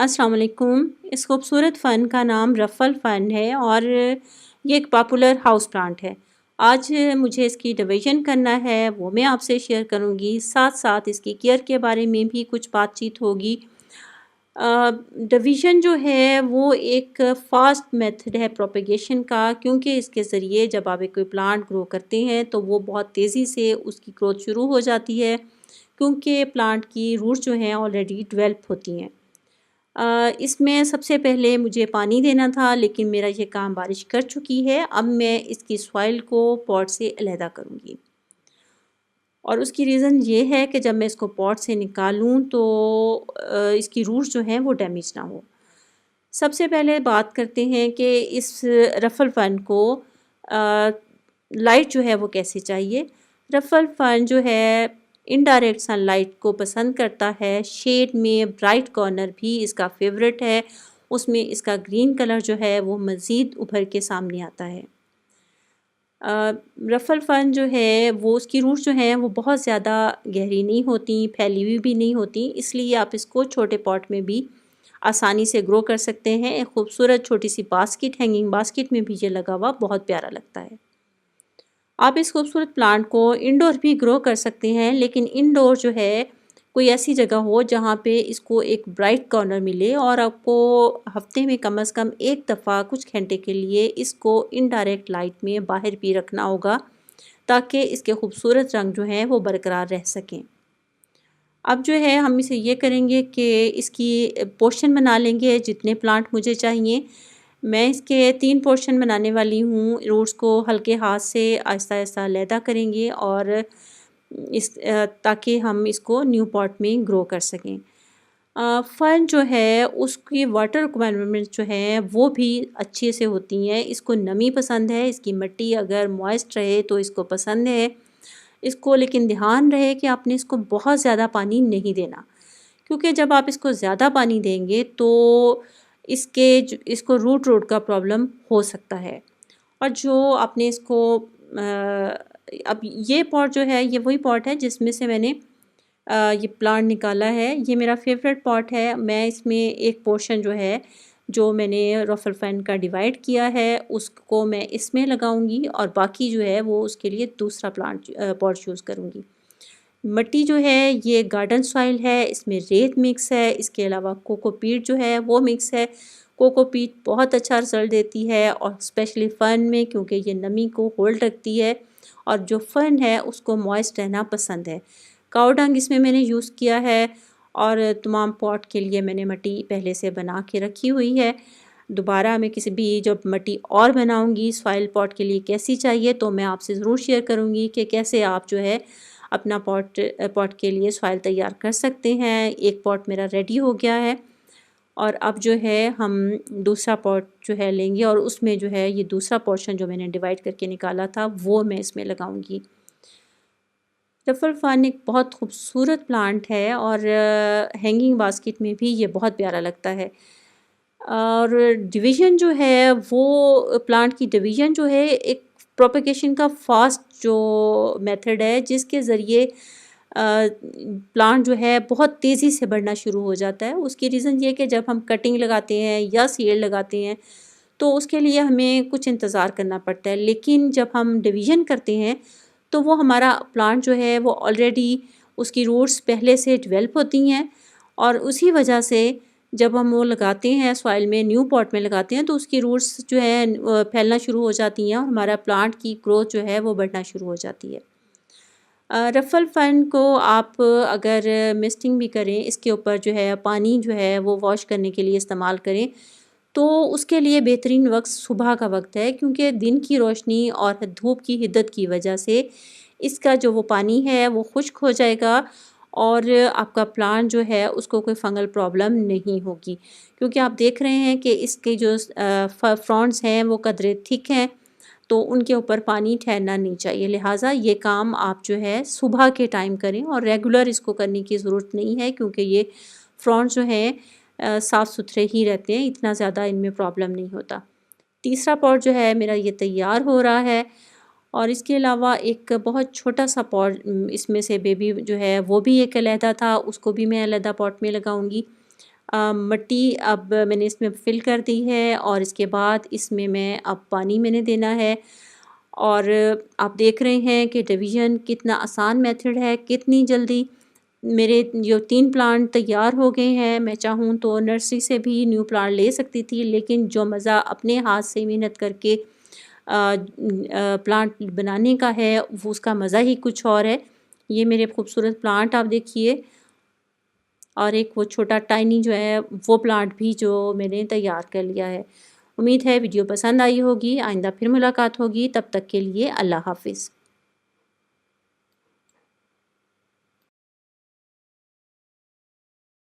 अस्सलाम वालेकुम। इस खूबसूरत फ़न का नाम रफ़ल फ़न है और ये एक पॉपुलर हाउस प्लांट है। आज मुझे इसकी डिवीज़न करना है, वो मैं आपसे शेयर करूँगी। साथ-साथ इसकी केयर के बारे में भी कुछ बातचीत होगी। डिवीज़न जो है वो एक फ़ास्ट मेथड है प्रोपेगेशन का, क्योंकि इसके ज़रिए जब आप एक कोई प्लांट ग्रो करते हैं तो वो बहुत तेज़ी से उसकी ग्रोथ शुरू हो जाती है, क्योंकि प्लांट की रूट्स जो हैं ऑलरेडी डेवलप होती हैं। इसमें सबसे पहले मुझे पानी देना था, लेकिन मेरा ये काम बारिश कर चुकी है। अब मैं इसकी सॉइल को पॉट से अलहदा करूँगी और उसकी रीज़न ये है कि जब मैं इसको पॉट से निकालूँ तो इसकी रूट्स जो हैं वो डैमेज ना हो। सबसे पहले बात करते हैं कि इस रफ़ल फ़न को अ, लाइट जो है वो कैसे चाहिए। रफ़ल फ़न जो है इनडायरेक्ट सनलाइट को पसंद करता है। शेड में ब्राइट कॉर्नर भी इसका फ़ेवरेट है। उसमें इसका ग्रीन कलर जो है वो मज़ीद उभर के सामने आता है। रफ़ल फ़न जो है वो उसकी रूट्स जो हैं वो बहुत ज़्यादा गहरी नहीं होती, फैली हुई भी नहीं होती, इसलिए आप इसको छोटे पॉट में भी आसानी से ग्रो कर सकते हैं। एक खूबसूरत छोटी-सी बास्केट, हैंगिंग बास्केट में भी ये लगा हुआ बहुत प्यारा लगता है। आप इस खूबसूरत प्लांट को इंडोर भी ग्रो कर सकते हैं, लेकिन इंडोर जो है कोई ऐसी जगह हो जहाँ पे इसको एक ब्राइट कॉर्नर मिले और आपको हफ्ते में कम से कम एक दफ़ा कुछ घंटे के लिए इसको इनडायरेक्ट लाइट में बाहर भी रखना होगा, ताकि इसके खूबसूरत रंग जो हैं वो बरकरार रह सकें। अब जो है हम इसे ये करेंगे कि इसकी पोर्शन बना लेंगे जितने प्लांट मुझे चाहिए। मैं इसके 3 पोर्शन बनाने वाली हूँ। रूट्स को हल्के हाथ से आहिस्ता-आहिस्ता अलहदा करेंगे और ताकि हम इसको न्यू पॉट में ग्रो कर सकें। फल जो है उसकी वाटर रिक्वायरमेंट जो है वो भी अच्छे से होती हैं। इसको नमी पसंद है, इसकी मिट्टी अगर मॉइस्ट रहे तो इसको पसंद है। इसको लेकिन ध्यान रहे कि आपने इसको बहुत ज़्यादा पानी नहीं देना, क्योंकि जब आप इसको ज़्यादा पानी देंगे तो इसको रूट रोट का प्रॉब्लम हो सकता है। और जो आपने इसको अब ये पॉट जो है ये वही पॉट है जिसमें से मैंने ये प्लांट निकाला है। ये मेरा फेवरेट पॉट है। मैं इसमें एक पोर्शन जो है जो मैंने रफ़ल फ़ैन का डिवाइड किया है उसको मैं इसमें लगाऊंगी और बाकी जो है वो उसके लिए दूसरा पॉट चूज़ करूँगी। मिट्टी जो है ये गार्डन सॉइल है, इसमें रेत मिक्स है, इसके अलावा कोकोपीट जो है वो मिक्स है। कोकोपीट बहुत अच्छा रिज़ल्ट देती है और स्पेशली फ़र्न में, क्योंकि ये नमी को होल्ड रखती है और जो फ़र्न है उसको मॉइस्ट रहना पसंद है। काऊ डंग इसमें मैंने यूज़ किया है और तमाम पॉट के लिए मैंने मिट्टी पहले से बना के रखी हुई है। दोबारा मैं किसी भी जब मिट्टी और बनाऊँगी सॉइल पॉट के लिए कैसी चाहिए तो मैं आपसे ज़रूर शेयर करूँगी कि कैसे आप जो है अपना पॉट के लिए सॉइल तैयार कर सकते हैं। एक पॉट मेरा रेडी हो गया है और अब जो है हम दूसरा पॉट जो है लेंगे और उसमें जो है ये दूसरा पोर्शन जो मैंने डिवाइड करके निकाला था वो मैं इसमें लगाऊंगी। रफ़ल फ़न एक बहुत खूबसूरत प्लांट है और हैंगिंग बास्केट में भी ये बहुत प्यारा लगता है। और डिवीज़न जो है वो प्लांट की डिवीज़न जो है एक प्रोपेगेशन का फास्ट जो मेथड है जिसके ज़रिए प्लांट जो है बहुत तेज़ी से बढ़ना शुरू हो जाता है। उसकी रीज़न ये है कि जब हम कटिंग लगाते हैं या सीड लगाते हैं तो उसके लिए हमें कुछ इंतज़ार करना पड़ता है, लेकिन जब हम डिवीज़न करते हैं तो वो हमारा प्लांट जो है वो ऑलरेडी उसकी रूट्स पहले से डेवलप होती हैं और उसी वजह से जब हम वो लगाते हैं सॉइल में न्यू पॉट में लगाते हैं तो उसकी रूट्स जो है फैलना शुरू हो जाती हैं और हमारा प्लांट की ग्रोथ जो है वो बढ़ना शुरू हो जाती है। रफ़ल फ़न को आप अगर मिस्टिंग भी करें, इसके ऊपर जो है पानी जो है वो वॉश करने के लिए इस्तेमाल करें तो उसके लिए बेहतरीन वक्त सुबह का वक्त है, क्योंकि दिन की रोशनी और धूप की हिद्दत की वजह से इसका जो वो पानी है वो खुश्क हो जाएगा और आपका प्लांट जो है उसको कोई फंगल प्रॉब्लम नहीं होगी, क्योंकि आप देख रहे हैं कि इसके जो फ्रॉन्ट्स हैं वो कदरे थिक हैं तो उनके ऊपर पानी ठहरना नहीं चाहिए। लिहाजा ये काम आप जो है सुबह के टाइम करें और रेगुलर इसको करने की ज़रूरत नहीं है, क्योंकि ये फ्रॉन्ट जो हैं साफ़ सुथरे ही रहते हैं, इतना ज़्यादा इनमें प्रॉब्लम नहीं होता। तीसरा पॉट जो है मेरा ये तैयार हो रहा है और इसके अलावा एक बहुत छोटा-सा इसमें से बेबी जो है वो भी एक अलहदा था, उसको भी मैं अलहदा पॉट में लगाऊँगी। मिट्टी अब मैंने इसमें फ़िल कर दी है और इसके बाद इसमें मैं अब पानी मैंने देना है। और आप देख रहे हैं कि डिवीज़न कितना आसान मेथड है, कितनी जल्दी मेरे जो 3 प्लांट तैयार हो गए हैं। मैं चाहूँ तो नर्सरी से भी न्यू प्लांट ले सकती थी, लेकिन जो मज़ा अपने हाथ से मेहनत करके प्लांट बनाने का है, वो उसका मज़ा ही कुछ और है। ये मेरे खूबसूरत प्लांट आप देखिए, और एक वो छोटा टाइनी जो है वो प्लांट भी जो मैंने तैयार कर लिया है। उम्मीद है वीडियो पसंद आई होगी। आइंदा फिर मुलाकात होगी, तब तक के लिए अल्लाह हाफ़िज़।